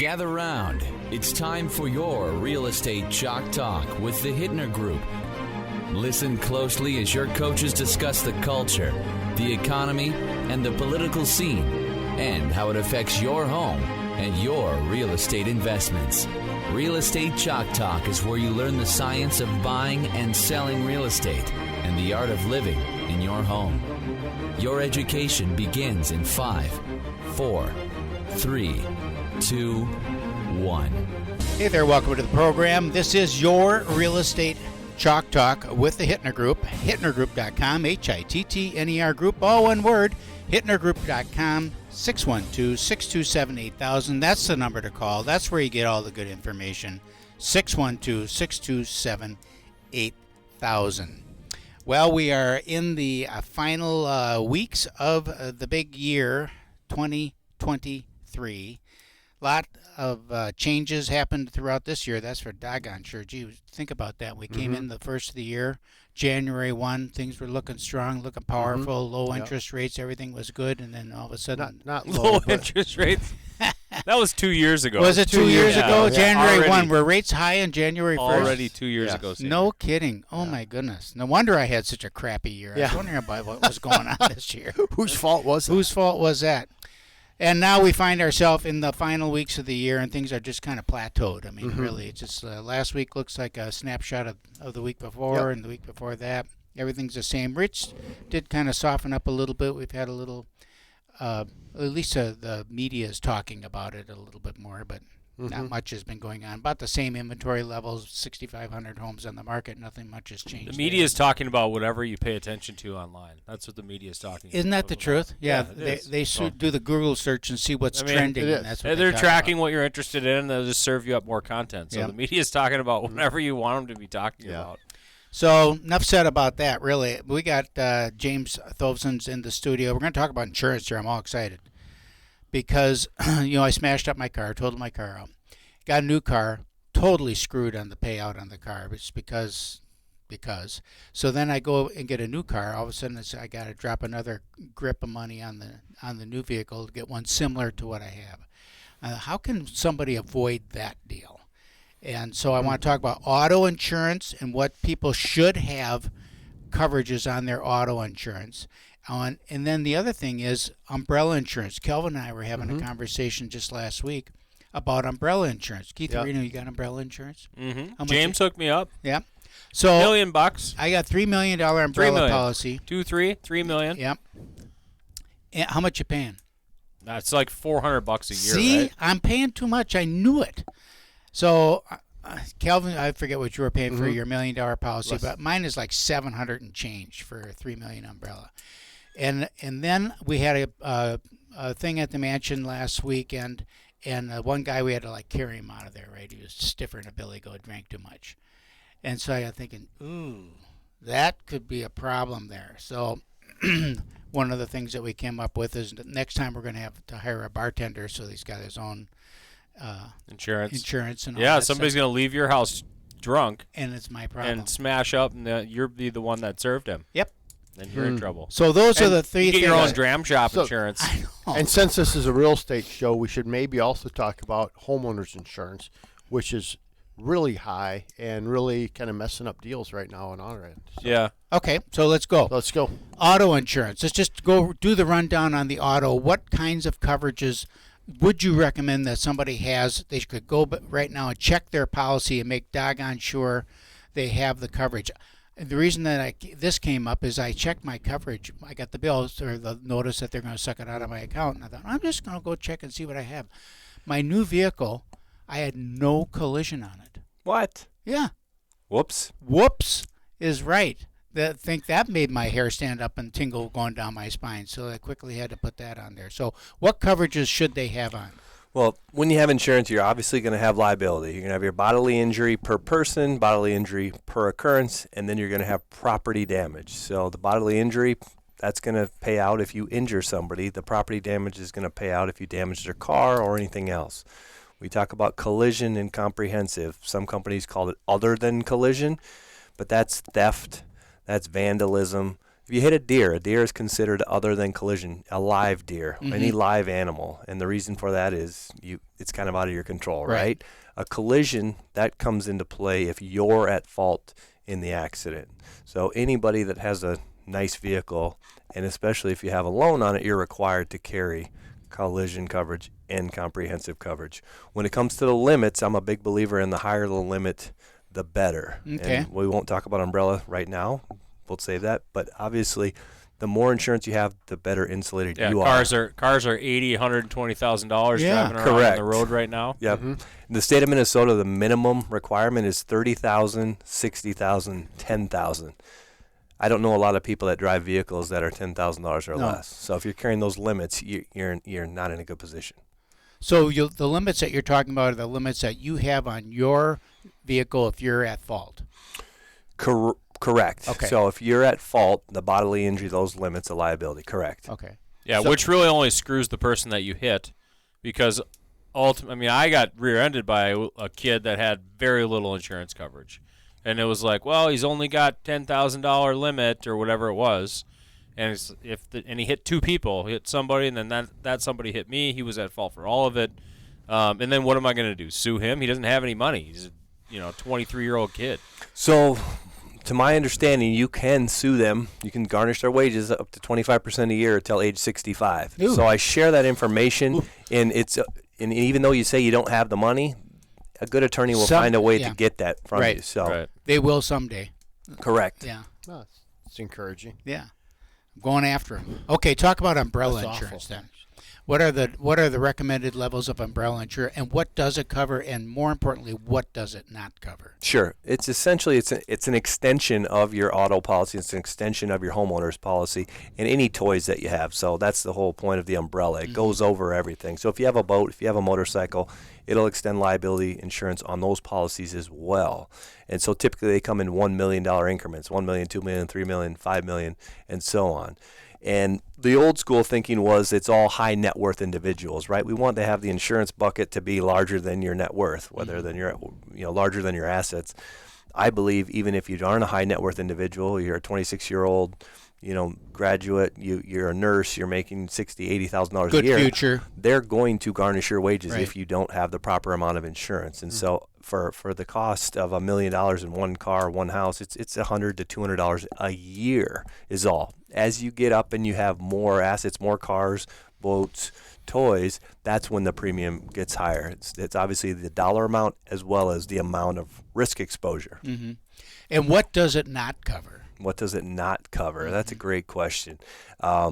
Gather round. It's time for your Real Estate Chalk Talk with the Hittner Group. Listen closely as your coaches discuss the culture, the economy, and the political scene, and how it affects your home and your real estate investments. Real Estate Chalk Talk is where you learn the science of buying and selling real estate and the art of living in your home. Your education begins in 5, 4, 3, 2, 1. Hey there, welcome to the program. This is your Real Estate Chalk Talk with the Hittner Group, hittnergroup.com, Hittner Group, all one word, hittnergroup.com, 612-627-8000. That's the number to call. That's where you get all the good information, 612-627-8000. Well, we are in the final weeks of the big year, 2023. A lot of changes happened throughout this year. That's for doggone sure. Gee, think about that. We came in the first of the year, January 1, things were looking strong, looking powerful, low interest rates, everything was good, and then all of a sudden... Not low interest rates. That was 2 years ago. Was it 2 years ago? Yeah. January Already. 1. Were rates high on January 1st? Already 2 years ago. No kidding. Oh, my goodness. No wonder I had such a crappy year. I was wondering about what was going on this year. Whose fault was that? Whose fault was that? And now we find ourselves in the final weeks of the year, and things are just kind of plateaued. I mean, really, it's just last week looks like a snapshot of the week before, and the week before that. Everything's the same. Rich did kind of soften up a little bit. We've had a little, at least the media is talking about it a little bit more, but not much has been going on. About the same inventory levels, 6,500 homes on the market. Nothing much has changed. The media is talking about whatever you pay attention to online. That's what the media is talking about. Isn't that the truth? Yeah, they do the Google search and see what's trending. And that's what they're tracking what you're interested in, and they'll just serve you up more content. So the media is talking about whatever you want them to be talking about. So enough said about that, really. We got James Thovson's in the studio. We're going to talk about insurance here. I'm all excited because, I smashed up my car, totaled my car out. Got a new car, totally screwed on the payout on the car. It's because. So then I go and get a new car. All of a sudden, I got to drop another grip of money on the new vehicle to get one similar to what I have. How can somebody avoid that deal? And so I want to talk about auto insurance and what people should have coverages on their auto insurance. And then the other thing is umbrella insurance. Kelvin and I were having a conversation just last week about umbrella insurance. Keith Areno, you got umbrella insurance? James hooked me up. Yeah. So $1 million. I got $3 million umbrella policy. 3 million. Yep. And how much you paying? That's like $400 a year. See, right? I'm paying too much. I knew it. So, Calvin, I forget what you were paying for your $1 million policy, but mine is like $700 and change for a $3 million umbrella. And then we had a thing at the mansion last weekend, and one guy we had to carry him out of there. Right, he was stiffer than a billy goat, drank too much, and so I got thinking, ooh, that could be a problem there. So. One of the things that we came up with is that next time we're going to have to hire a bartender, so he's got his own insurance and all that somebody's going to leave your house drunk, and it's my problem, and smash up, and you'll be the one that served him. Yep. Then you're in trouble. So those are the three you things. Get your own dram shop insurance. I know. And since this is a real estate show, we should maybe also talk about homeowners insurance, which is really high and really kind of messing up deals right now on our end. So. Yeah. Okay, so let's go. Let's go. Auto insurance. Let's just go do the rundown on the auto. What kinds of coverages would you recommend that somebody has? They could go right now and check their policy and make doggone sure they have the coverage. And the reason that this came up is I checked my coverage. I got the bills or the notice that they're going to suck it out of my account, and I thought, I'm just going to go check and see what I have. My new vehicle, I had no collision on it. What? Yeah. Whoops. Whoops is right. I think that made my hair stand up and tingle going down my spine, so I quickly had to put that on there. So what coverages should they have on? Well, when you have insurance, you're obviously going to have liability. You're going to have your bodily injury per person, bodily injury per occurrence, and then you're going to have property damage. So the bodily injury, that's going to pay out if you injure somebody. The property damage is going to pay out if you damage their car or anything else. We talk about collision and comprehensive. Some companies call it other than collision, but that's theft, that's vandalism. If you hit a deer is considered, other than collision, a live deer, any live animal. And the reason for that is it's kind of out of your control, right? A collision, that comes into play if you're at fault in the accident. So anybody that has a nice vehicle, and especially if you have a loan on it, you're required to carry collision coverage and comprehensive coverage. When it comes to the limits, I'm a big believer in the higher the limit, the better. Okay. And we won't talk about umbrella right now. We'll save that. But obviously, the more insurance you have, the better insulated you are. Cars are $80,000, $120,000 driving around correct. on the road right now. Yep. In the state of Minnesota, the minimum requirement is $30,000, $60,000, $10,000. I don't know a lot of people that drive vehicles that are $10,000 or less. So if you're carrying those limits, you're not in a good position. So the limits that you're talking about are the limits that you have on your vehicle if you're at fault. Correct. Okay. So if you're at fault, the bodily injury, those limits of liability. Correct. Okay. Yeah, which really only screws the person that you hit, because ultimately, I got rear-ended by a kid that had very little insurance coverage. And it was like, well, he's only got $10,000 limit or whatever it was, and and he hit two people, hit somebody, and then that somebody hit me. He was at fault for all of it. And then what am I going to do? Sue him? He doesn't have any money. He's a 23-year-old kid. So, to my understanding, you can sue them. You can garnish their wages up to 25% a year until age 65. Ooh. So I share that information, and and even though you say you don't have the money, a good attorney will find a way to get that from you. So they will someday. Correct. Yeah. Well, it's encouraging. Yeah. I'm going after them. Okay, talk about umbrella That's insurance awful. then. What are the recommended levels of umbrella insurance, and what does it cover, and more importantly, what does it not cover? Sure. It's essentially it's an extension of your auto policy. It's an extension of your homeowner's policy and any toys that you have. So that's the whole point of the umbrella. It goes over everything. So if you have a boat, if you have a motorcycle, it'll extend liability insurance on those policies as well. And so typically they come in $1 million increments, $1 million, $2 million, $3 million, $5 million, and so on. And the old school thinking was it's all high net worth individuals, right? We want to have the insurance bucket to be larger than your net worth, whether than your, larger than your assets. I believe even if you aren't a high net worth individual, you're a 26-year-old, graduate, you're a nurse, you're making $60,000, $80,000 a year. Good future. They're going to garnish your wages Right. if you don't have the proper amount of insurance. And so for the cost of $1 million in one car, one house, it's $100 to $200 a year is all. As you get up and you have more assets, more cars, boats, toys, that's when the premium gets higher. It's obviously the dollar amount as well as the amount of risk exposure. Mm-hmm. And what does it not cover? What does it not cover? That's a great question. I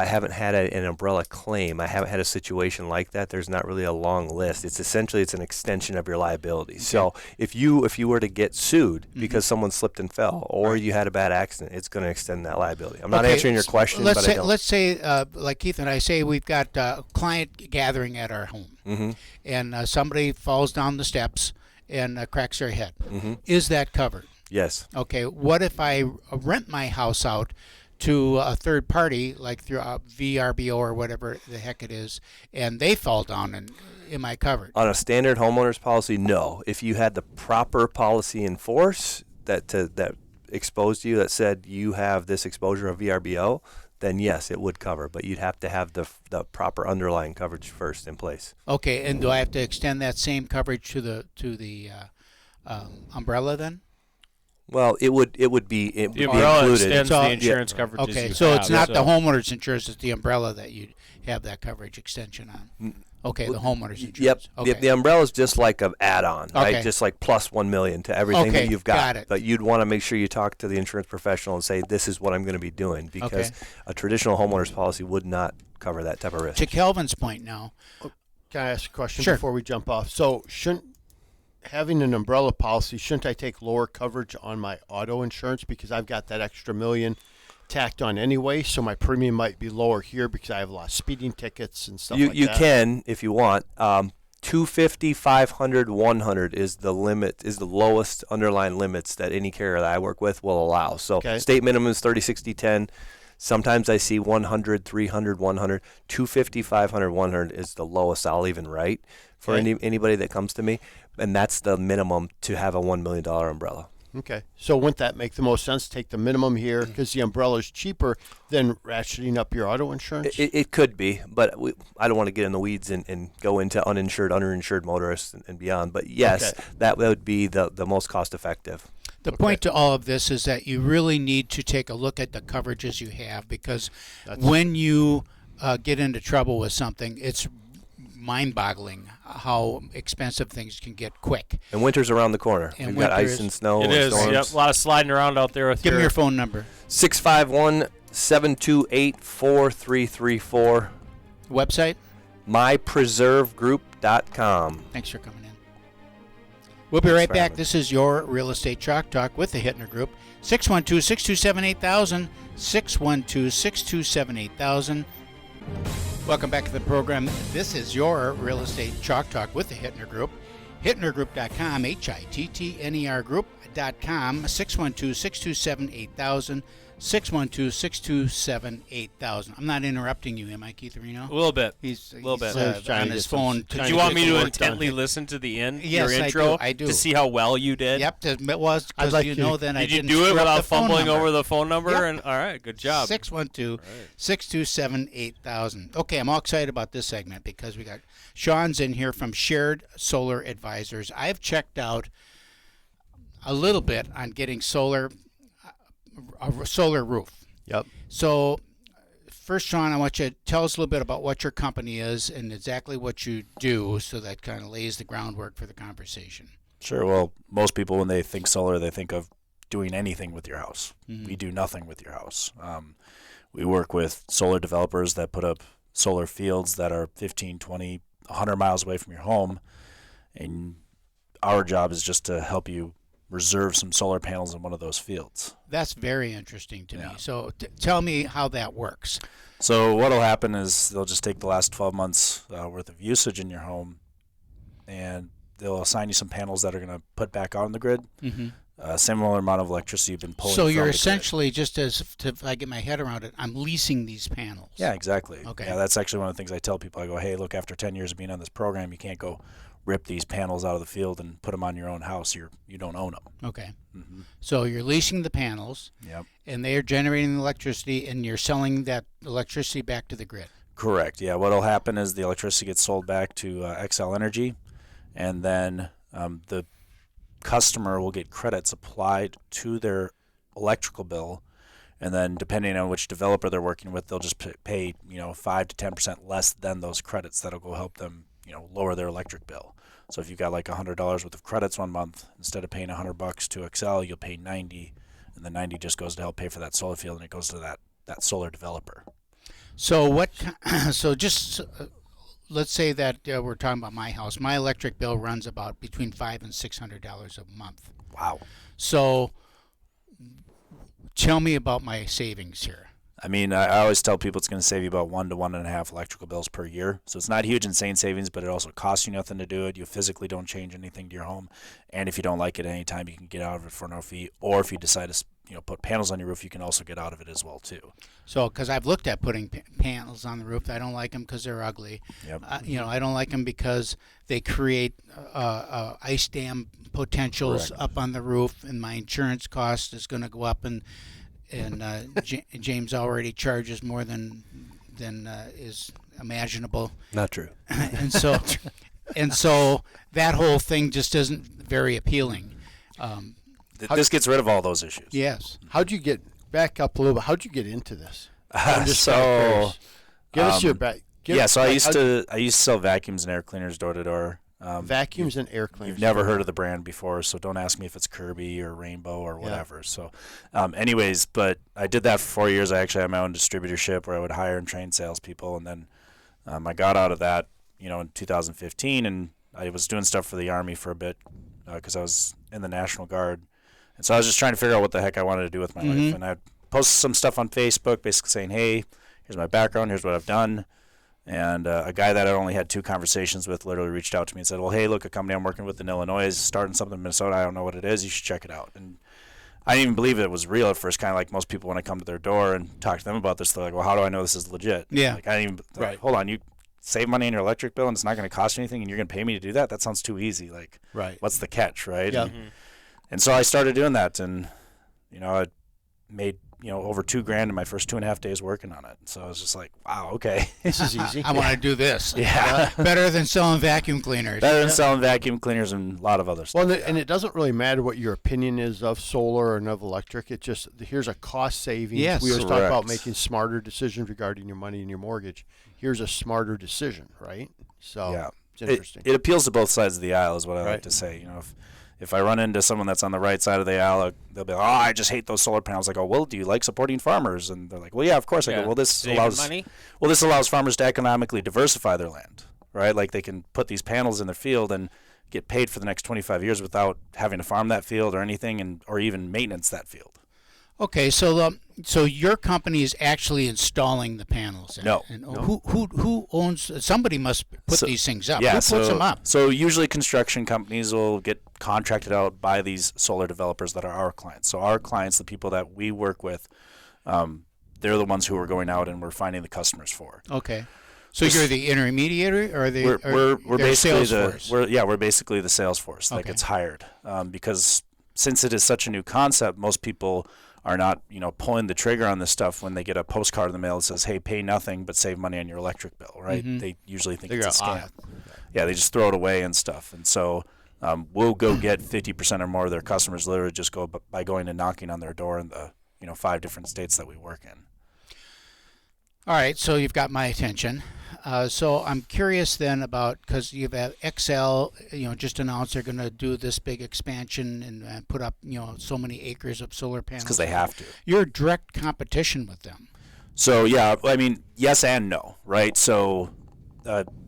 haven't had an umbrella claim. I haven't had a situation like that. There's not really a long list. It's an extension of your liability. Okay. So if you were to get sued because someone slipped and fell, or you had a bad accident, it's going to extend that liability. I'm not answering your question, but I don't. Let's say, like Keith and I say, we've got a client gathering at our home, and somebody falls down the steps and cracks their head. Is that covered? Yes. Okay. What if I rent my house out to a third party, like through a VRBO or whatever the heck it is, and they fall down, and am I covered? On a standard homeowner's policy, no. If you had the proper policy in force that exposed you, that said you have this exposure of VRBO, then yes, it would cover. But you'd have to have the proper underlying coverage first in place. Okay, and do I have to extend that same coverage to the umbrella then? Well, it would be The umbrella included. extends the insurance coverage. Okay, so it's not the homeowner's insurance; it's the umbrella that you have that coverage extension on. Okay, the homeowner's insurance. Yep. Okay. The umbrella is just like an add-on, right? Okay. Just like plus $1 million to everything Okay, that you've got. got it. But you'd want to make sure you talk to the insurance professional and say, this is what I'm going to be doing, because Okay. a traditional homeowner's policy would not cover that type of risk. To Kelvin's point now. Can I ask a question Sure. before we jump off? So having an umbrella policy, shouldn't I take lower coverage on my auto insurance because I've got that extra $1 million tacked on anyway, so my premium might be lower here because I have a lot of speeding tickets and stuff like that? You can, if you want. 250, 500, 100 is the limit, is the lowest underlying limits that any carrier that I work with will allow. So state minimum is 30, 60, 10. Sometimes I see 100, 300, 100. 250, 500, 100 is the lowest I'll even write for anybody that comes to me. and that's the minimum to have a $1 million umbrella. Okay. So wouldn't that make the most sense? Take the minimum here because the umbrella is cheaper than ratcheting up your auto insurance? It could be, but I don't want to get in the weeds and go into uninsured, underinsured motorists and beyond. But yes, that would be the most cost effective. The point to all of this is that you really need to take a look at the coverages you have, because when you get into trouble with something, it's mind-boggling how expensive things can get quick. And winter's around the corner. And We've got ice and snow. It and is. storms. Yep. A lot of sliding around out there. Give me your phone number. 651-728-4334. Website? mypreservegroup.com. Thanks for coming in. We'll be right back. This is your Real Estate Chalk Talk with the Hittner Group. 612-627-8000. 612-627-8000. Welcome back to the program. This is your Real Estate Chalk Talk with the Hittner Group. HittnerGroup.com, Hittner Group.com, 612-627-8000, 612-627-8000. I'm not interrupting you, am I, Keith Reno? A little bit. He's little bit. on his phone. Did you want me to intently listen to the end? Yes, your intro, I do. to see how well you did. Yep, it was because like you to- know then I Did you didn't do it screw up without the phone fumbling number. over the phone number? Yep. And all right, good job. 612-627-8000. Okay, I'm all excited about this segment because we got Sean's in here from Shared Solar Advisors. I've checked out a little bit on getting a solar roof. Yep. So, first, Sean, I want you to tell us a little bit about what your company is and exactly what you do, so that kind of lays the groundwork for the conversation. Sure. Well, most people, when they think solar, they think of doing anything with your house. We do nothing with your house. We work with solar developers that put up solar fields that are 15, 20, 100 miles away from your home, and our job is just to help you reserve some solar panels in one of those fields. That's very interesting to me. Yeah. So, tell me how that works. So what will happen is they'll just take the last 12 months worth of usage in your home, and they'll assign you some panels that are going to put back on the grid. Similar amount of electricity you've been pulling So from you're the grid. essentially, just if I get my head around it, I'm leasing these panels. Yeah, exactly. Okay. Yeah, that's actually one of the things I tell people. I go, hey, look, after 10 years of being on this program, you can't go rip these panels out of the field and put them on your own house. You don't own them. Okay. So you're leasing the panels, Yep. and they are generating the electricity, and you're selling that electricity back to the grid. Correct. Yeah. What'll happen is the electricity gets sold back to XL Energy, and then the customer will get credits applied to their electrical bill, and then depending on which developer they're working with, they'll just pay 5 to 10% less than those credits. That'll go help them lower their electric bill. So if you've got like $100 worth of credits one month, instead of paying $100 to XL, you'll pay $90, and the $90 just goes to help pay for that solar field, and it goes to that solar developer. So let's say that we're talking about my house. My electric bill runs about between $500 and $600 a month. Wow. So tell me about my savings here. I mean, I always tell people it's going to save you about 1 to 1.5 electrical bills per year. So it's not huge, insane savings, but it also costs you nothing to do it. You physically don't change anything to your home, and if you don't like it at any time, you can get out of it for no fee. Or if you decide to put panels on your roof, you can also get out of it as well too. So, because I've looked at putting panels on the roof, I don't like them because they're ugly. Yep. I don't like them because they create ice dam potentials up on the roof, and my insurance cost is going to go up, and James already charges more than is imaginable. Not true. and so that whole thing just isn't very appealing. This gets rid of all those issues. Yes. How'd you back up a little bit? How'd you get into this? So Give us your back. I used to sell vacuums and air cleaners door to door. Vacuums and air cleaners. You've never heard of the brand before, so don't ask me if it's Kirby or Rainbow or whatever. So, anyways, but I did that for 4 years. I actually had my own distributorship where I would hire and train salespeople, and then I got out of that, in 2015, and I was doing stuff for the Army for a bit because I was in the National Guard, and so I was just trying to figure out what the heck I wanted to do with my life, and I posted some stuff on Facebook, basically saying, hey, here's my background, here's what I've done. And a guy that I only had 2 conversations with literally reached out to me and said, well, hey, look, a company I'm working with in Illinois is starting something in Minnesota. I don't know what it is. You should check it out. And I didn't even believe it was real at first, kind of like most people when I come to their door and talk to them about this. They're like, well, how do I know this is legit? Yeah. Like, I didn't even, hold on, you save money on your electric bill and it's not going to cost you anything and you're going to pay me to do that? That sounds too easy. Like, Right. what's the catch, right? Yeah. And so I started doing that, and I made over $2,000 in my first 2.5 days working on it. So I was just like, wow, okay, This is easy. I want to do this. yeah, Better than selling vacuum cleaners. better than selling vacuum cleaners and a lot of other stuff. Well, and it doesn't really matter what your opinion is of solar and of electric. It just, here's a cost savings. Yes. We always talk about Correct. making smarter decisions regarding your money and your mortgage. Here's a smarter decision, right? So Yeah, it's interesting. It appeals to both sides of the aisle, is what I Right. like to say. If I run into someone that's on the right side of the aisle, they'll be like, oh, I just hate those solar panels. I go, well, do you like supporting farmers? And they're like, well, yeah, of course. I go, well, this Saving allows money. Well, this allows farmers to economically diversify their land, right? Like they can put these panels in their field and get paid for the next 25 years without having to farm that field or anything, or even maintenance that field. Okay, so so your company is actually installing the panels. No. And who owns? Somebody must put these things up. Yeah, Who puts them up? So usually construction companies will get contracted out by these solar developers that are our clients. So our clients, the people that we work with, they're the ones who are going out and we're finding the customers for. Okay. So you're the intermediary, or We're basically sales force? we're basically the sales force that Okay. gets hired, because since it is such a new concept, most people are not pulling the trigger on this stuff when they get a postcard in the mail that says, hey, pay nothing but save money on your electric bill, right? They usually think it's a scam. Yeah, they just throw it away and stuff. And so we'll go get 50% or more of their customers literally just go by going and knocking on their door in the 5 different states that we work in. All right, so you've got my attention. So I'm curious then about, because you've had XL, just announced they're going to do this big expansion and put up, so many acres of solar panels. Because they have to. You're direct competition with them. So, yeah, I mean, yes and no, right? So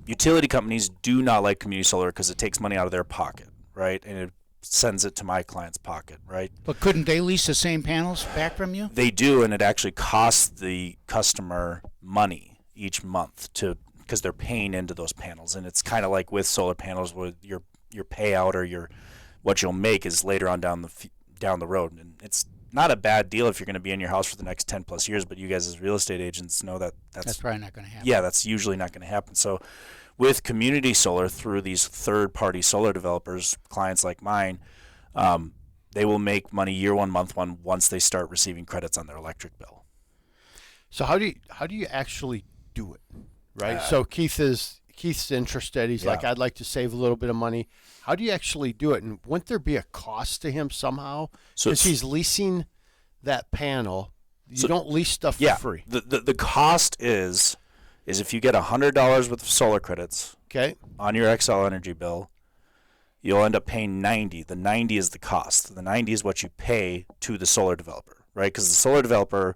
utility companies do not like community solar because it takes money out of their pocket, right? And it sends it to my client's pocket, right? But couldn't they lease the same panels back from you? They do, and it actually costs the customer money each month because they're paying into those panels. And it's kind of like with solar panels, where your payout or what you'll make is later on down the road. And it's not a bad deal if you're going to be in your house for the next 10 plus years, but you guys as real estate agents know that's probably not going to happen. Yeah, that's usually not going to happen. So with community solar, through these third-party solar developers, clients like mine, they will make money year one, month one, once they start receiving credits on their electric bill. So how do you actually do it, right? So Keith's interested. He's like, I'd like to save a little bit of money. How do you actually do it? And wouldn't there be a cost to him somehow? So because he's leasing that panel. You don't lease stuff for free. The cost is if you get $100 worth of solar credits Okay. on your XL Energy bill, you'll end up paying $90. The $90 is the cost. The $90 is what you pay to the solar developer, right? Because the solar developer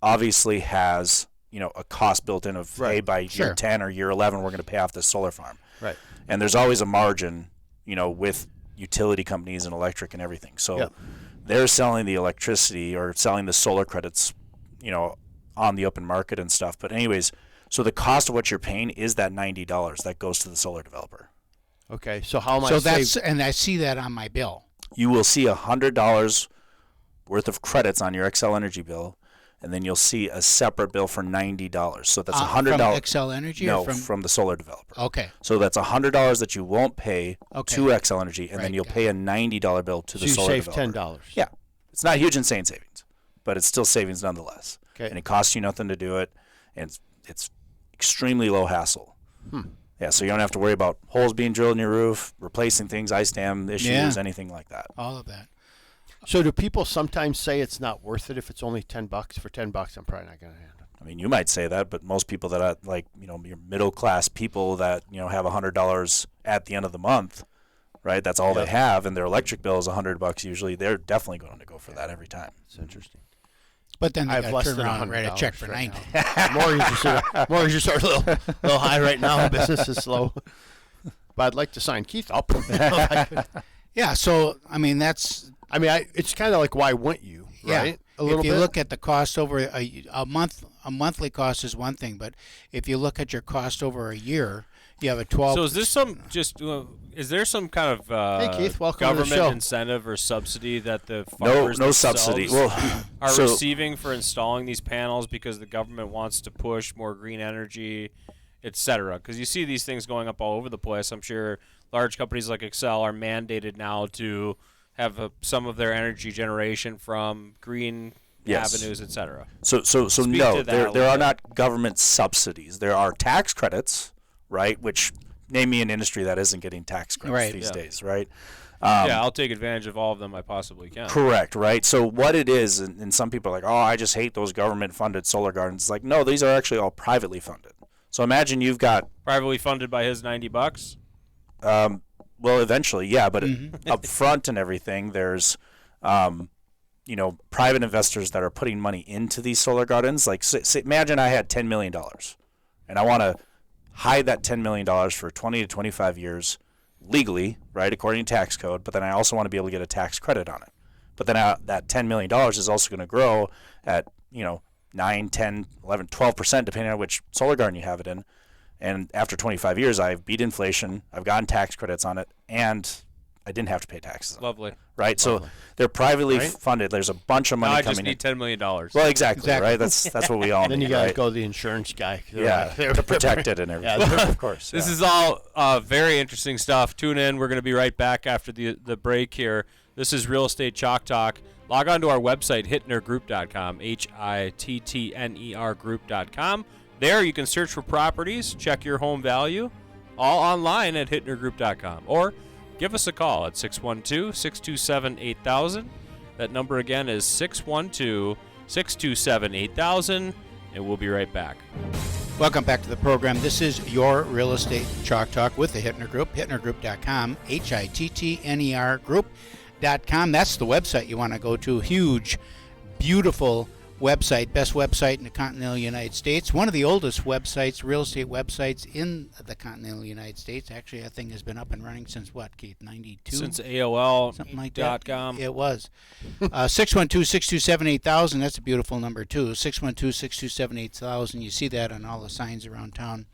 obviously has a cost built in of, hey, by year 10 or year 11, we're going to pay off this solar farm. Right. And there's always a margin, with utility companies and electric and everything. So they're selling the electricity or selling the solar credits, on the open market and stuff. But anyways, so the cost of what you're paying is that $90 that goes to the solar developer. Okay. So how am I? So and I see that on my bill. You will see $100 worth of credits on your XL Energy bill, and then you'll see a separate bill for $90. So that's $100. From XL Energy? No, or from the solar developer. Okay. So that's $100 that you won't pay to XL Energy, and then you'll pay a $90 bill to the solar save developer. $10. Yeah. It's not huge insane savings, but it's still savings nonetheless. Okay. And it costs you nothing to do it, and it's extremely low hassle. Yeah, so you don't have to worry about holes being drilled in your roof, replacing things, ice dam issues, anything like that. All of that. So do people sometimes say it's not worth it if it's only $10? For $10, I'm probably not going to handle it. I mean, you might say that, but most people that are your middle class people that have $100 at the end of the month, right? That's all they have, and their electric bill is $100 usually. They're definitely going to go for that every time. It's interesting. But then they I have got to less turn than around and write a $100 check for right 90. Mortgages are a little high right now. Business is slow. But I'd like to sign Keith up. Yeah, so I mean it's kind of like, why wouldn't you? Right? A little bit. If you look at the cost over a month, a monthly cost is one thing, but if you look at your cost over a year, you have a 12. So is this is there some kind of Hey Keith, welcome to the government show. incentive or subsidy that the farmers No subsidy. Well, are so, receiving for installing these panels because the government wants to push more green energy etc. Because you see these things going up all over the place. I'm sure large companies like Excel are mandated now to have some of their energy generation from green avenues, etc. So Speak no, to that a there little are bit. not government subsidies. There are tax credits, right? Which name me an industry that isn't getting tax credits Right. these Yeah. days, right? Yeah, I'll take advantage of all of them I possibly can. Correct, right? So what it is, and some people are like, oh, I just hate those government-funded solar gardens. It's like, no, these are actually all privately funded. So imagine you've got, Privately funded by his $90. well, eventually, yeah, but up front and everything, there's, private investors that are putting money into these solar gardens. Like, imagine I had $10 million, and I want to hide that $10 million for 20 to 25 years legally, right, according to tax code, but then I also want to be able to get a tax credit on it. But then that $10 million is also going to grow at, 9, 10, 11, 12%, depending on which solar garden you have it in. And after 25 years, I've beat inflation, I've gotten tax credits on it, and I didn't have to pay taxes on it. Lovely. Right? So they're privately funded. There's a bunch of Now money I coming just need in. $10 million. Well, exactly, right? That's what we all Then need, you got to right? go to the insurance guy. Yeah, to protect it and everything. Yeah, of course. This is all very interesting stuff. Tune in. We're going to be right back after the break here. This is Real Estate Chalk Talk. Log on to our website, hittnergroup.com, HITTNER group.com. There you can search for properties, check your home value, all online at hittnergroup.com. Or give us a call at 612-627-8000. That number again is 612-627-8000, and we'll be right back. Welcome back to the program. This is your Real Estate Chalk Talk with the Hittner Group, hittnergroup.com, HITTNER group.com. That's the website you want to go to. Huge, beautiful website, best website in the continental United States. One of the oldest websites, real estate websites in the continental United States. Actually, that thing has been up and running since what, Keith, 92? Since AOL. Something like that. .com. It was. 612-627-8000. That's a beautiful number, too. 612-627-8000. You see that on all the signs around town.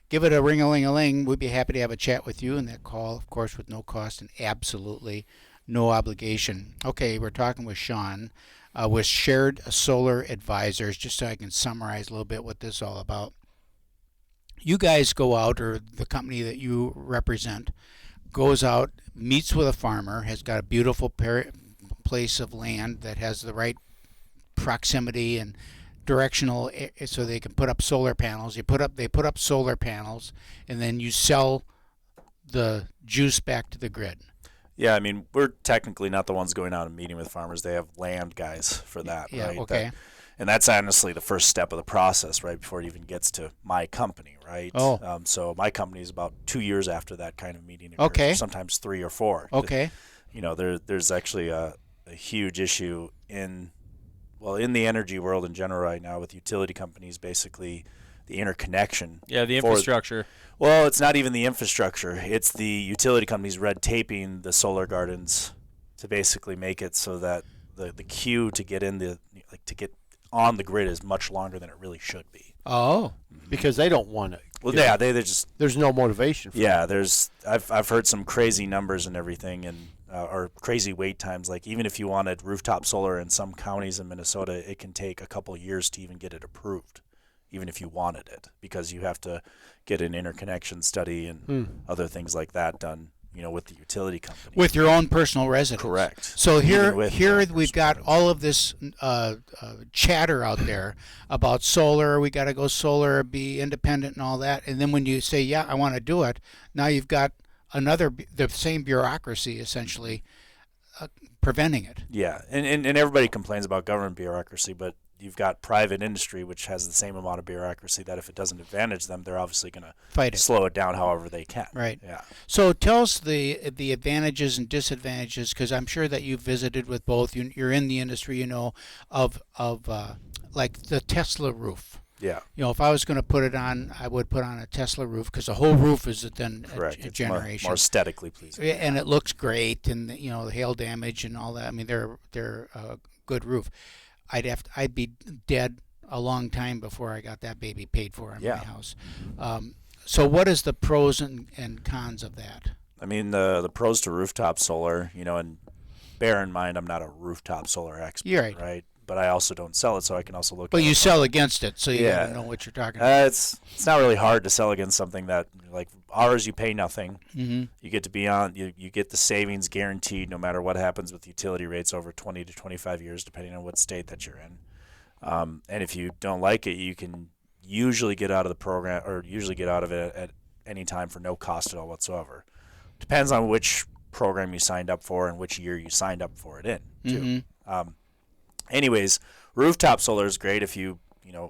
Give it a ring-a-ling-a-ling. We'd be happy to have a chat with you. And that call, of course, with no cost and absolutely no obligation. Okay, we're talking with Sean with Shared Solar Advisors, just so I can summarize a little bit what this is all about. You guys go out, or the company that you represent goes out, meets with a farmer, has got a beautiful place of land that has the right proximity and directional, so they can put up solar panels. They put up solar panels, and then you sell the juice back to the grid. Yeah, I mean, we're technically not the ones going out and meeting with farmers. They have land guys for that, Yeah, right? okay. And that's honestly the first step of the process, right, before it even gets to my company, right? Oh. So my company is about 2 years after that kind of meeting occurs, Okay. sometimes 3 or 4. Okay. There's actually a huge issue in the energy world in general right now with utility companies, basically the interconnection. Yeah, the for- infrastructure. Well, it's not even the infrastructure. It's the utility companies red taping the solar gardens to basically make it so that the queue to get to get on the grid is much longer than it really should be. Oh. because they don't want it. Well, yeah, they just There's no motivation for yeah. I've heard some crazy numbers and everything, and or crazy wait times. Like even if you wanted rooftop solar in some counties in Minnesota, it can take a couple years to even get it approved, even if you wanted it, because you have to get an interconnection study and other things like that done. With the utility company. With your own personal residence. Correct. So Even here with your own we've got personal all of this chatter out there about solar. We got to go solar, be independent, and all that. And then when you say, "Yeah, I want to do it," now you've got the same bureaucracy essentially preventing it. Yeah, and everybody complains about government bureaucracy, but you've got private industry, which has the same amount of bureaucracy that if it doesn't advantage them, they're obviously going to Fight it. slow it down however they can. Right. Yeah. So tell us the advantages and disadvantages, because I'm sure that you've visited with both. You're in the industry, of like the Tesla roof. Yeah. If I was going to put it on, I would put on a Tesla roof, because the whole roof is then Correct. a It's generation. more aesthetically pleasing. Yeah, and it looks great, and the hail damage and all that. I mean, they're a good roof. I'd be dead a long time before I got that baby paid for in my house. So what is the pros and cons of that? I mean, the pros to rooftop solar, and bear in mind I'm not a rooftop solar expert, You're right. but I also don't sell it, so I can also look. But at you it. sell against it, so you Yeah. gotta know what you're talking about. It's not really hard to sell against something that like ours. You pay nothing. Mm-hmm. You get to be on. You get the savings guaranteed no matter what happens with utility rates over 20 to 25 years, depending on what state that you're in. And if you don't like it, you can usually get out of the program or usually get out of it at any time for no cost at all whatsoever. Depends on which program you signed up for and which year you signed up for it in too. Anyways, rooftop solar is great if you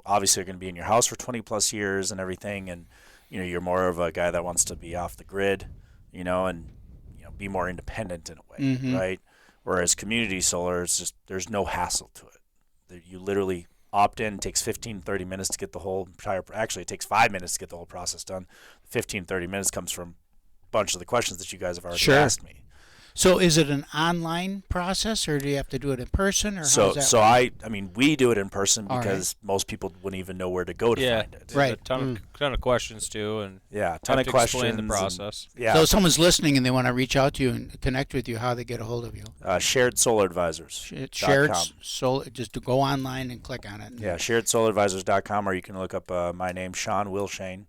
obviously are going to be in your house for 20 plus years and everything, and you're more of a guy that wants to be off the grid, and be more independent in a way, right? Whereas community solar is just there's no hassle to it. You literally opt in. It takes 15-30 minutes to get the whole entire. Actually, it takes 5 minutes to get the whole process done. 15-30 minutes comes from a bunch of the questions that you guys have already asked me. So is it an online process, or do you have to do it in person, or So how's that so work? I mean we do it in person All because most people wouldn't even know where to go to find it. there's Right. A ton of questions too, and Yeah, a have ton of to questions. explain the and- process. Yeah, So if someone's listening and they want to reach out to you and connect with you, how they get a hold of you? Shared Solar Advisors. Shared .com. solar. Just to go online and click on it. Yeah, sharedsolaradvisors.com, or you can look up my name, Sean Wilshane.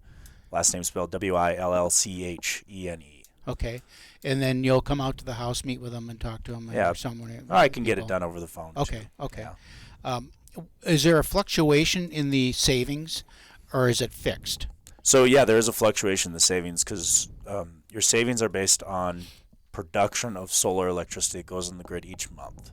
Last name spelled Willchene. Okay, and then you'll come out to the house, meet with them, and talk to them. Yeah. Or someone. I can get it people. done over the phone. too. Okay. Yeah. Is there a fluctuation in the savings, or is it fixed? So yeah, there is a fluctuation in the savings because your savings are based on production of solar electricity that goes in the grid each month.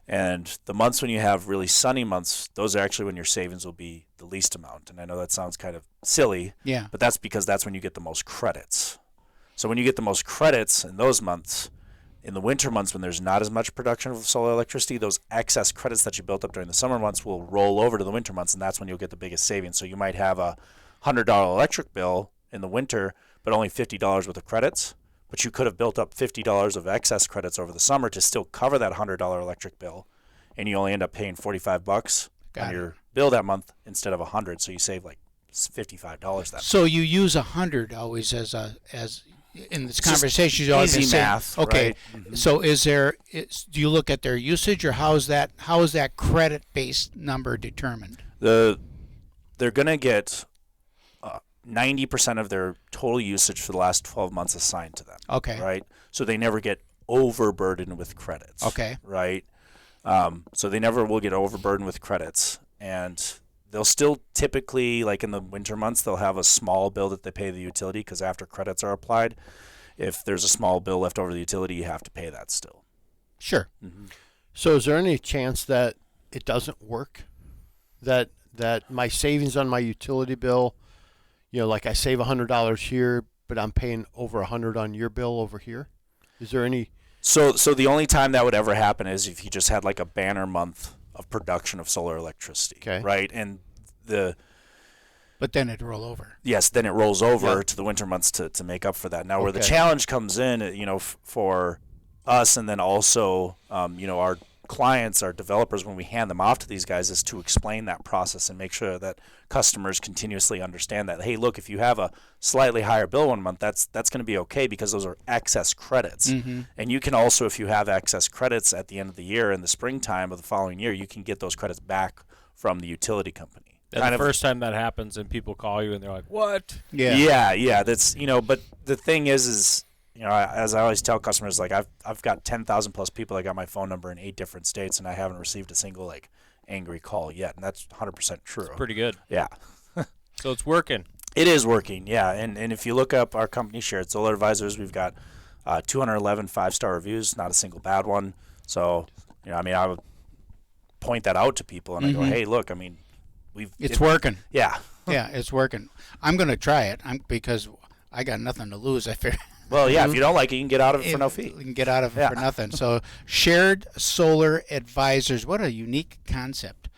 And the months when you have really sunny months, those are actually when your savings will be the least amount. And I know that sounds kind of silly, Yeah. but that's because that's when you get the most credits. So when you get the most credits in those months, in the winter months when there's not as much production of solar electricity, those excess credits that you built up during the summer months will roll over to the winter months, and that's when you'll get the biggest savings. So you might have a $100 electric bill in the winter, but only $50 worth of credits. But you could have built up $50 of excess credits over the summer to still cover that $100 electric bill, and you only end up paying $45 on your bill that month instead of $100. So you save like $55 that. So you use 100 always as in this conversation. You always easy say, math, okay. right? So do you look at their usage, or how is that credit based number determined? They're gonna get 90% of their total usage for the last 12 months assigned to them. Okay. Right. So they never get overburdened with credits. Okay. Right. So they never will get overburdened with credits, and they'll still typically, like in the winter months, they'll have a small bill that they pay the utility because after credits are applied, if there's a small bill left over the utility, you have to pay that still. Sure. So is there any chance that it doesn't work? That my savings on my utility bill, like I save $100 here, but I'm paying over $100 on your bill over here? Is there any? So the only time that would ever happen is if you just had like a banner month of production of solar electricity. Okay. Right. And But then it'd roll over. yes, then it rolls over Yep. to the winter months to make up for that. Now, where the Okay. challenge comes in, for us, and then also, our clients, our developers, when we hand them off to these guys, is to explain that process and make sure that customers continuously understand that. Hey, look, if you have a slightly higher bill one month, that's going to be okay because those are excess credits. And you can also, if you have excess credits at the end of the year in the springtime of the following year, you can get those credits back from the utility company. And the first time that happens, and people call you and they're like, "What?" Yeah. That's but the thing is as I always tell customers, like I've got 10,000 plus people that got my phone number in 8 different states, and I haven't received a single angry call yet, and that's 100% true. Pretty good. Yeah. So it's working. It is working, yeah. And if you look up our company, Shared Solar Advisors, we've got 211 5-star reviews, not a single bad one. So I would point that out to people, and I go, hey, look, It's working. Yeah. Yeah, it's working. I'm going to try it because I got nothing to lose. I figure. Well, yeah, if you don't like it, you can get out of it for no fee. You can get out of it for nothing. So, Shared Solar Advisors, what a unique concept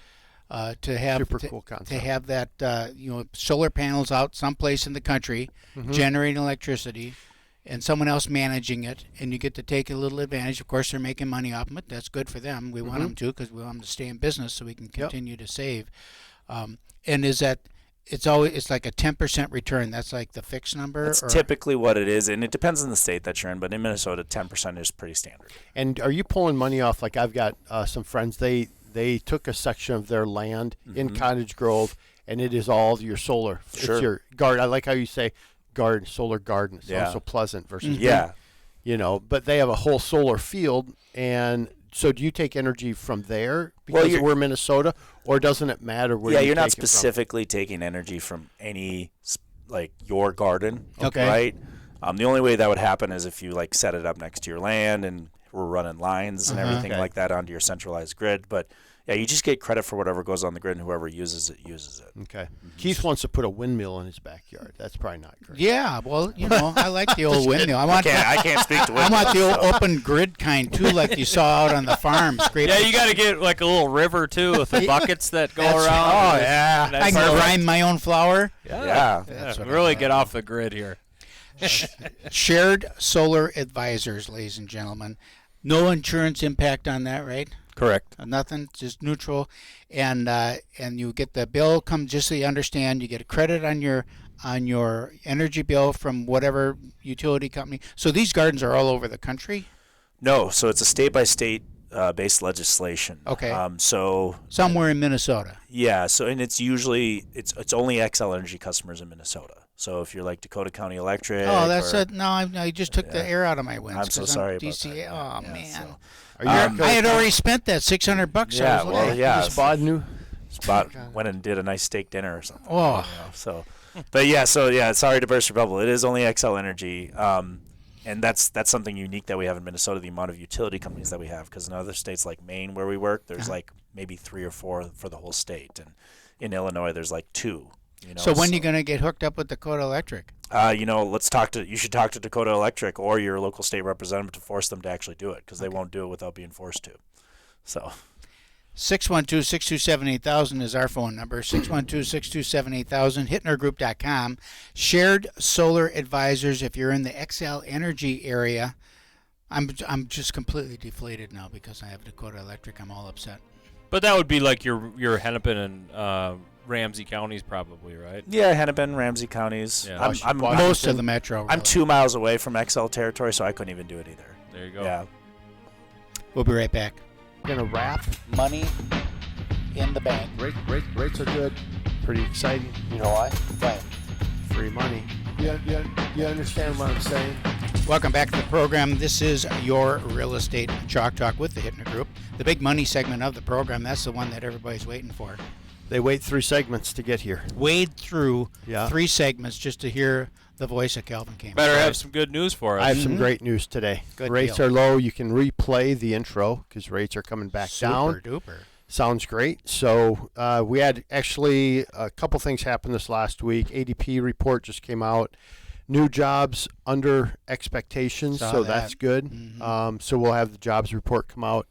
to have. Super cool concept. To have that, solar panels out someplace in the country generating electricity, and someone else managing it, and you get to take a little advantage. Of course, they're making money off of it. That's good for them. We want them to, because we want them to stay in business so we can continue to save. And is that? It's like a 10% return. That's like the fixed number. That's typically what it is, and it depends on the state that you're in. But in Minnesota, 10% is pretty standard. And are you pulling money off? Like I've got some friends. They They took a section of their land in Cottage Grove, and it is all your solar. Sure. It's your garden. I like how you say garden, solar garden. It sounds so pleasant versus Yeah. you know, but they have a whole solar field. And so do you take energy from there because we're Minnesota, or doesn't it matter where you you're not take it from? specifically taking energy from any, like, your garden, Okay. right? The only way that would happen is if you, like, set it up next to your land and we're running lines and everything like that onto your centralized grid. But, yeah, you just get credit for whatever goes on the grid, and whoever uses it, uses it. Okay. Keith wants to put a windmill in his backyard. That's probably not correct. Yeah, well, you know, I like the old windmill. I can't speak to I it. want the old open grid kind too, like you saw out on the farm. Yeah, you got to get like a little river too with the buckets that go around. Oh yeah, That's I can perfect. grind my own flour. Yeah. That's what I Really like. get off the grid here. Shared solar advisors, ladies and gentlemen. No insurance impact on that, right? Correct. Nothing, just neutral, and you get the bill. Come just so you understand, you get a credit on your energy bill from whatever utility company. So these gardens are all over the country. No, so it's a state-by-state based legislation. Okay. So Somewhere in Minnesota. yeah, so and it's usually it's only XL Energy customers in Minnesota. So if you're like Dakota County Electric, Oh, that's or, it. No, I just took the air out of my winds. I'm so 'cause sorry about DCA. that. Oh Yeah, man, so- Are you I had already spent that $600. Yeah, I was well, like, yeah. Just bought new. Went and did a nice steak dinner or something. Oh. You know, so, but yeah, sorry to burst your bubble. It is only XL Energy, and that's something unique that we have in Minnesota. The amount of utility companies that we have, because in other states like Maine, where we work, there's like maybe 3 or 4 for the whole state, and in Illinois, there's like 2. You know, So when are you going to get hooked up with Dakota Electric? you should talk to Dakota Electric or your local state representative to force them to actually do it, because they won't do it without being forced to. So 612-627-8000 is our phone number. 612-627-8000. HittnerGroup.com. Shared solar advisors. If you're in the XL Energy area, I'm just completely deflated now because I have Dakota Electric. I'm all upset. But that would be like your Hennepin and Ramsey counties, probably, right? yeah, Hennepin, Ramsey counties. Yeah. I'm Most of the metro. I'm really. 2 miles away from XL territory, so I couldn't even do it either. There you go. Yeah. We'll be right back. Gonna wrap. Money in the bank. Rates are good. Pretty exciting. You know why? Why? Free money. You understand what I'm saying? Welcome back to the program. This is your Real Estate Chalk Talk with the Hittner Group. The big money segment of the program, that's the one that everybody's waiting for. They wait 3 segments to get here. Wade through Yeah. 3 segments just to hear the voice of Calvin Cambridge. Better have some good news for us. I have some great news today. Good Rates deal. are low. You can replay the intro because rates are coming back down. Super duper. Sounds great. So we had actually a couple things happen this last week. ADP report just came out. New jobs under expectations, Saw so that. that's good. So we'll have the jobs report come out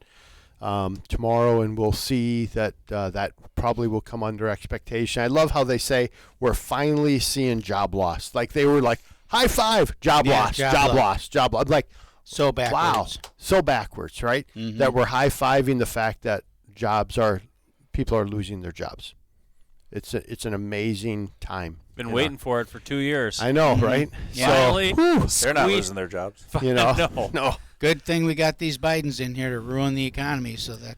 tomorrow, and we'll see that that probably will come under expectation. I love how they say we're finally seeing job loss. Like they were like, high five, job Yeah, loss, job job loss. loss, job loss. I'm like, So backwards. wow, so backwards, right? That we're high-fiving the fact that people are losing their jobs. It's an amazing time. Been you waiting know? for it for 2 years. I know, right? Yeah. Finally. They're not Squeeze- losing their jobs. You know, No. no, Good thing we got these Bidens in here to ruin the economy so that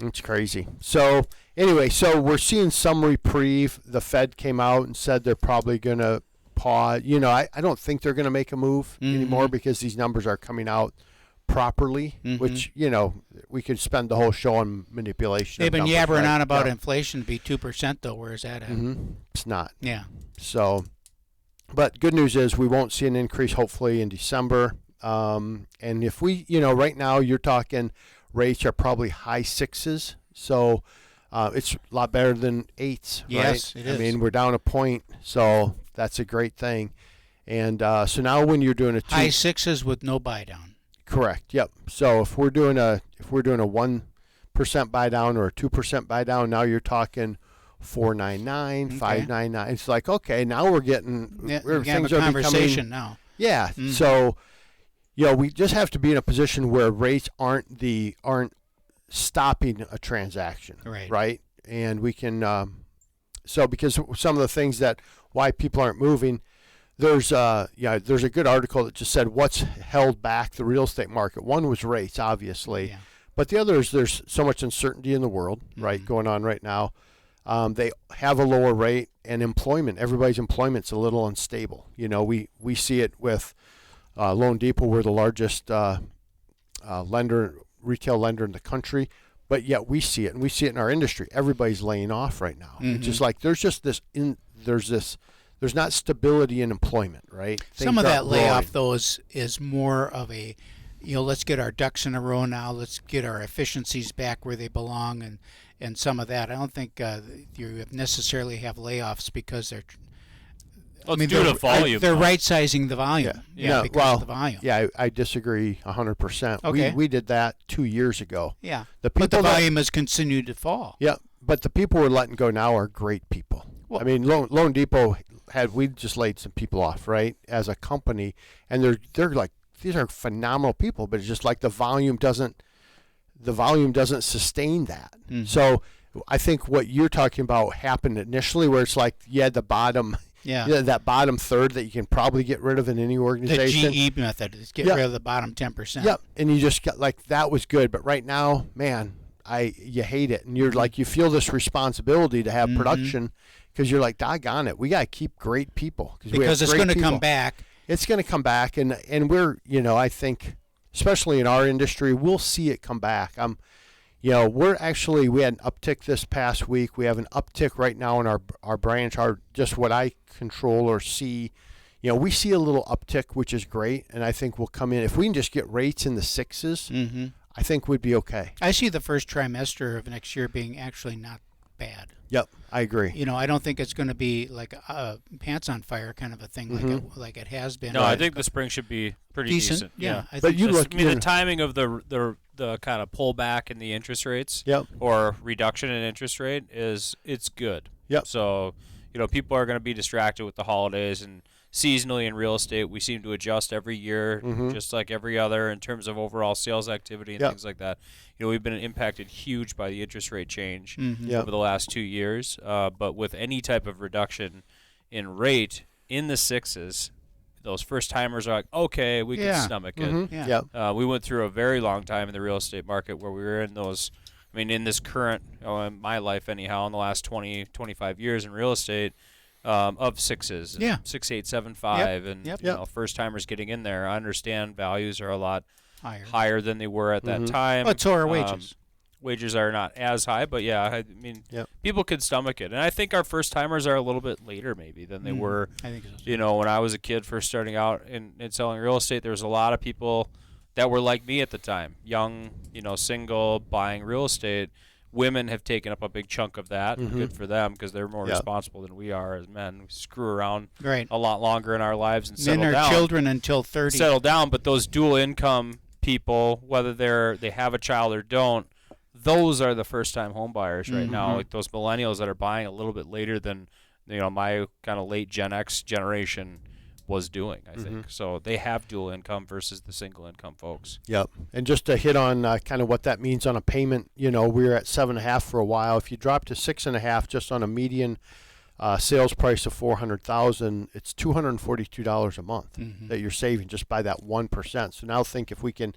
it's crazy. So anyway, so we're seeing some reprieve. The Fed came out and said they're probably going to pause. You know, I don't think they're going to make a move anymore because these numbers are coming out properly, which, you know, we could spend the whole show on manipulation. they've of been numbers, yabbering right? on about Yeah. inflation to be 2% though. Where's that at? It's not. Yeah. So, but good news is we won't see an increase hopefully in December. And if we, you know, right now you're talking rates are probably high 6s. So it's a lot better than 8s. Yes, right? it is. I mean, we're down a point. So that's a great thing. And so now when you're doing a High 6s with no buy down. correct. Yep. So if we're doing a 1% buy down or a 2% buy down, now you're talking 4.99, 5.99. It's like, okay, now we're getting Yeah, we can have things a are conversation becoming now. yeah. So, you know, we just have to be in a position where rates aren't stopping a transaction, Right. right? And we can so because some of the things that why people aren't moving, there's a good article that just said what's held back the real estate market. One was rates, obviously. Yeah. But the other is there's so much uncertainty in the world, right, going on right now. They have a lower rate, and employment. Everybody's employment's a little unstable. You know, we see it with Loan Depot. We're the largest retail lender in the country, but yet we see it, and we see it in our industry. Everybody's laying off right now. It's just like there's not stability in employment, right? Some of Things that aren't layoff, roaring. though, is more of a, let's get our ducks in a row now. Let's get our efficiencies back where they belong, and some of that. I don't think you necessarily have layoffs because they're. Let's do the volume. They're right-sizing the volume. Yeah, because of the volume. Yeah, I disagree 100%. Okay. We did that 2 years ago. Yeah, The but the people that- volume has continued to fall. Yeah, but the people we're letting go now are great people. Well- I mean, Loan Depot we just laid some people off, right, as a company, and they're like, these are phenomenal people, but it's just like the volume doesn't sustain that. So I think what you're talking about happened initially, where it's like you had the bottom. Yeah. That bottom third that you can probably get rid of in any The organization. GE method is get Yeah. rid of the bottom 10%. Yep, and you just got like that was good, but right now, man, you hate it, and you're like you feel this responsibility to have production because you're like, doggone it, we got to keep great people Because it's going to come back. It's going to come back, and we're I think especially in our industry, we'll see it come back. We had an uptick this past week. We have an uptick right now in our branch, just what I control or see. We see a little uptick, which is great, and I think we'll come in. If we can just get rates in the 6s, I think we'd be okay. I see the first trimester of next year being actually not bad. Yep, I agree. I don't think it's going to be like a pants on fire kind of a thing like it has been. No, I think the spring should be pretty decent. Yeah, I But think you so. look- the timing of the kind of pullback in the interest rates, Yep. or reduction in interest rate it's good. Yep. So people are going to be distracted with the holidays, and seasonally in real estate we seem to adjust every year, just like every other, in terms of overall sales activity and Yep. things like that. We've been impacted huge by the interest rate change Yep. over the last 2 years. But with any type of reduction in rate in the 6s, those first timers are like, okay, we can stomach it. Yeah. Yep. We went through a very long time in the real estate market where we were in those. I mean, in this current, in my life anyhow, in the last 20, 25 years in real estate, of 6s, Yeah. 6, 8, 7, 5, and Yep. first timers getting in there. I understand values are a lot Higher. higher than they were at that time. But so are wages. Wages are not as high, but I mean, Yep. people could stomach it. And I think our first timers are a little bit later maybe than they were. I think so. When I was a kid first starting out in selling real estate, there was a lot of people that were like me at the time, young, single, buying real estate. Women have taken up a big chunk of that. Good for them, because they're more Yep. responsible than we are as men. We screw around Right. a lot longer in our lives and Men settle are down. children until 30. Settle down, but those dual income people, whether they have a child or don't, those are the first time home buyers right now. Like those millennials that are buying a little bit later than my kind of late Gen X generation was doing, I think. So they have dual income versus the single income folks. Yep. And just to hit on kind of what that means on a payment, we were at 7.5 for a while. If you drop to 6.5 just on a median sales price of $400,000, it's $242 a month that you're saving just by that 1%. So now think if we can,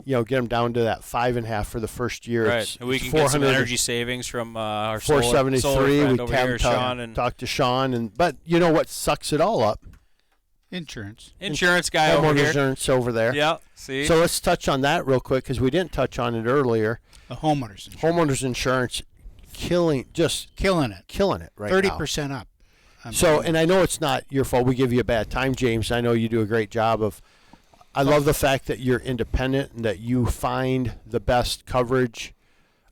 get them down to that 5.5 for the first year. Right. And we can get some energy savings from our solar 473. friend We over here, Sean, and talk to Sean, but you know what sucks it all up? Insurance. insurance guy over Homeowners here. insurance over there. Yeah. See. So let's touch on that real quick because we didn't touch on it earlier. The homeowners insurance. Homeowners insurance killing it right now. 30% up. So, and I know it's not your fault. We give you a bad time, James. I know you do a great job of. I love the fact that you're independent and that you find the best coverage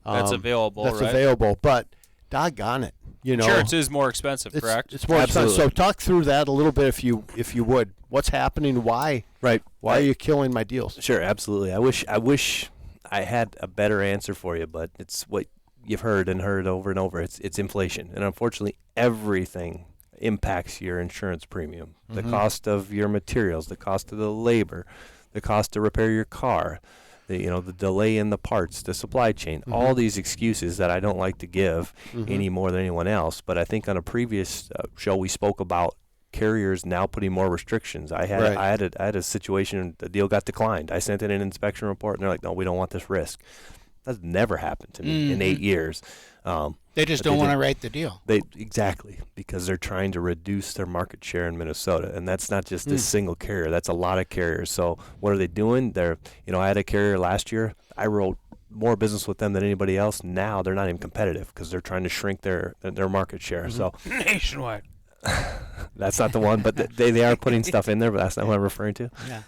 That's available, That's right? available, but doggone it, Insurance is more expensive, correct? It's more expensive. So talk through that a little bit, if you would. What's happening? Why? Right. Why are you killing my deals? Sure, absolutely. I wish I had a better answer for you, but it's what you've heard over and over. It's inflation, and unfortunately, everything impacts your insurance premium. The cost of your materials, the cost of the labor, the cost to repair your car, the delay in the parts, the supply chain, all these excuses that I don't like to give any more than anyone else. But I think on a previous show we spoke about carriers now putting more restrictions. I had a situation, the deal got declined. I sent in an inspection report, and they're like, no, we don't want this risk. That's never happened to me in 8 years. They just don't want to write the deal. Exactly, because they're trying to reduce their market share in Minnesota, and that's not just this single carrier. That's a lot of carriers. So what are they doing? I had a carrier last year. I wrote more business with them than anybody else. Now they're not even competitive because they're trying to shrink their market share. So Nationwide. that's not the one, but they are putting stuff in there, but that's not what I'm referring to. Yeah.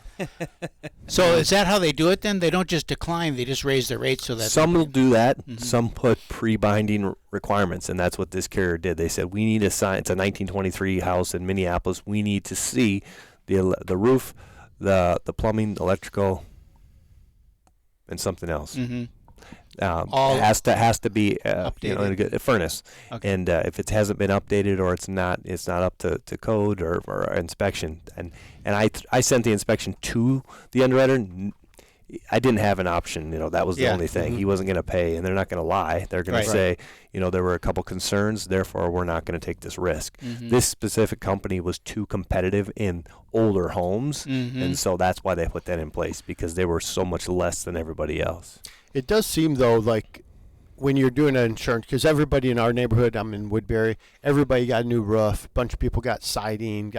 So is that how they do it then? They don't just decline; they just raise the rates so that some will do that. Some put pre-binding requirements, and that's what this carrier did. They said we need to sign. It's a 1923 house in Minneapolis. We need to see the roof, the plumbing, electrical, and something else. All has to be updated. a furnace, Okay. and if it hasn't been updated or it's not up to code or inspection, and I sent the inspection to the underwriter. I didn't have an option, that was the only thing. He wasn't going to pay, and they're not going to lie. They're going to say, there were a couple concerns, therefore we're not going to take this risk. This specific company was too competitive in older homes, and so that's why they put that in place, because they were so much less than everybody else. It does seem, though, like when you're doing an insurance, because everybody in our neighborhood, I'm in Woodbury, everybody got a new roof, a bunch of people got siding,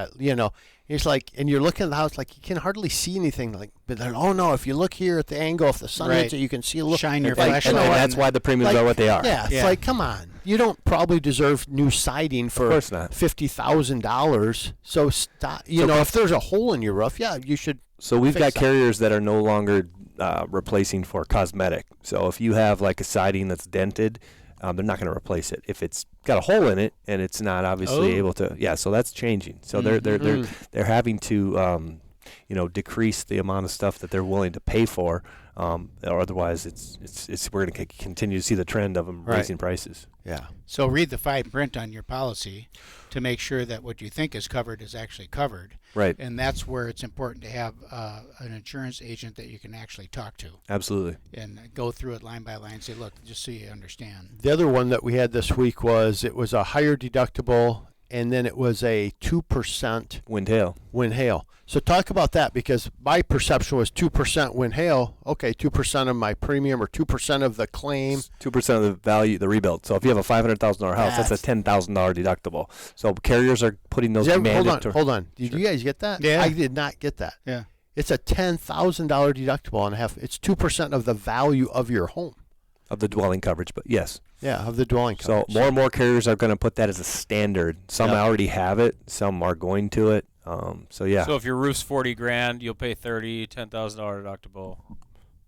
it's like, and you're looking at the house, like you can hardly see anything, but then, oh no, if you look here at the angle, if the sun hits it, you can see a little. Shine your And flashlight. that's why the premiums are what they are. Yeah, it's like, come on. You don't probably deserve new siding for Of course not. $50,000. So stop. If there's a hole in your roof, you should. So we've got fix that. carriers that are no longer replacing for cosmetic. So if you have like a siding that's dented, they're not going to replace it. If it's got a hole in it and it's not obviously able to, so that's changing. So they're having to decrease the amount of stuff that they're willing to pay for, or otherwise we're going to continue to see the trend of them raising prices. Yeah. So read the fine print on your policy to make sure that what you think is covered is actually covered. Right. And that's where it's important to have an insurance agent that you can actually talk to Absolutely. and go through it line by line and say, look, just so you understand. The other one that we had this week it was a higher deductible, and then it was a 2% Wind hail. wind hail. So talk about that, because my perception was 2% wind hail. Okay, 2% of my premium or 2% of the claim. 2% of the value, the rebuild. So if you have a $500,000 house, that's a $10,000 deductible. So carriers are putting those mandatory. Hold on. Did you guys get that? Yeah. I did not get that. Yeah. It's a $10,000 deductible and it's 2% of the value of your home. Of the dwelling coverage, but yes. Yeah, of the dwelling coverage. So more and more carriers are going to put that as a standard. Some already have it. Some are going to it. So if your roof's $40,000, you'll pay $30,000, $10,000 deductible.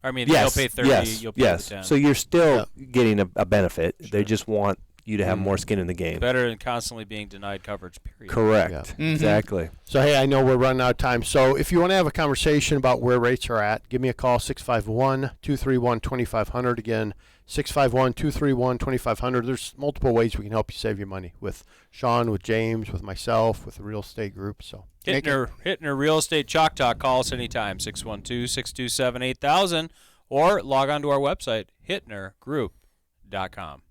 I mean, yes, they'll pay $30,000, you'll pay the $10,000. So you're still getting a benefit. Sure. They just want you to have more skin in the game. Better than constantly being denied coverage, period. Correct. Yeah. Exactly. So, hey, I know we're running out of time. So if you want to have a conversation about where rates are at, give me a call, 651-231-2500. Again, 651-231-2500. There's multiple ways we can help you save your money with Sean, with James, with myself, with the real estate group. So Hittner Real Estate Chalk Talk. Call us anytime, 612-627-8000, or log on to our website, hittnergroup.com.